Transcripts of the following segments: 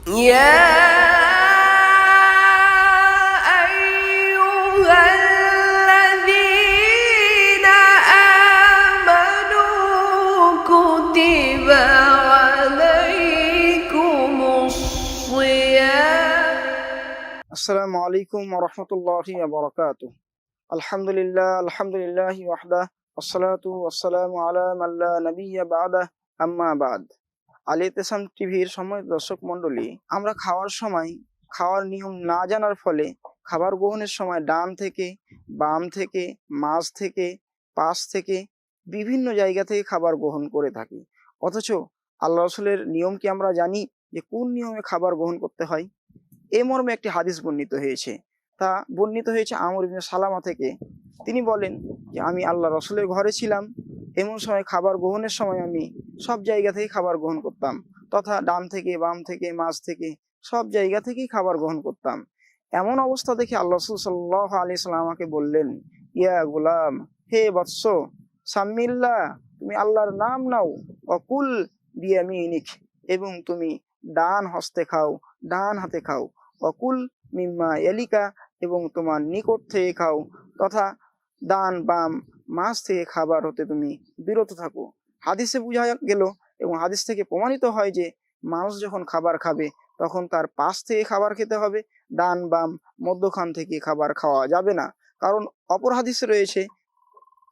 يا أيها الذين آمنوا كتب عليكم الصيام. السلام عليكم ورحمة الله وبركاته. الحمد لله وحده والصلاة والسلام على من لا نبي بعده أما بعد. আল ইতিসাম টিভির সম্মানিত দর্শক মণ্ডলী, আমরা খাওয়ার সময় খাওয়ার নিয়ম না জানার ফলে খাবার গ্রহণের সময় ডান থেকে, বাম থেকে, মাঝ থেকে, পাশ থেকে বিভিন্ন জায়গা থেকে খাবার গ্রহণ করে থাকি। অথচ আল্লাহ রাসূলের নিয়ম কি আমরা জানি যে কোন নিয়মে খাবার গ্রহণ করতে হয়? এই মর্মে একটি হাদিস বর্ণিত হয়েছে। তা বর্ণিত হয়েছে আমর ইবনে সালামা থেকে। তিনি বলেন যে আমি আল্লাহ রাসূলের ঘরে ছিলাম, এমন সময় খাবার গ্রহণের সময় আমি সব জায়গা থেকে খাবার গ্রহণ করতাম, তথা ডান থেকে, বাম থেকে, মাঝ থেকে সব জায়গা থেকেই খাবার গ্রহণ করতাম। এমন অবস্থা দেখে আল্লাহ রাসূল সাল্লাল্লাহু আলাইহি সাল্লাম আমাকে বললেন, ইয়া গুলাম, হে বৎস, সাম্মিল্লাহ, তুমি আল্লাহর নাম নাও, অকুল বিয়ামিনিক, এবং তুমি ডান হস্তে খাও, ডান হাতে খাও, অকুল মিম্মা এলিকা, এবং তোমার নিকট থেকে খাও, তথা ডান বাম মাঝ থেকে খাবার হতে তুমি বিরত থাকো। হাদিসে বোঝা গেল এবং হাদিস থেকে প্রমাণিত হয় যে মানুষ যখন খাবার খাবে তখন তার পাশ থেকে খাবার খেতে হবে, ডান বাম মধ্যখান থেকে খাবার খাওয়া যাবে না। কারণ অপর হাদিসে রয়েছে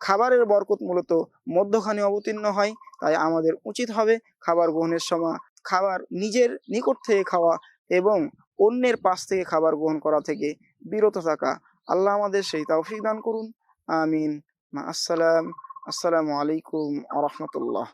খাবারের বরকত মূলত মধ্যখানে অবতীর্ণ হয়। তাই আমাদের উচিত হবে খাবার গ্রহণের সময় খাবার নিজের নিকট থেকে খাওয়া এবং অন্যের পাশ থেকে খাবার গ্রহণ করা থেকে বিরত থাকা। আল্লাহ আমাদের সেই তৌফিক দান করুন। আমিন। আসসালামু আলাইকুম ওয়া রাহমাতুল্লাহ।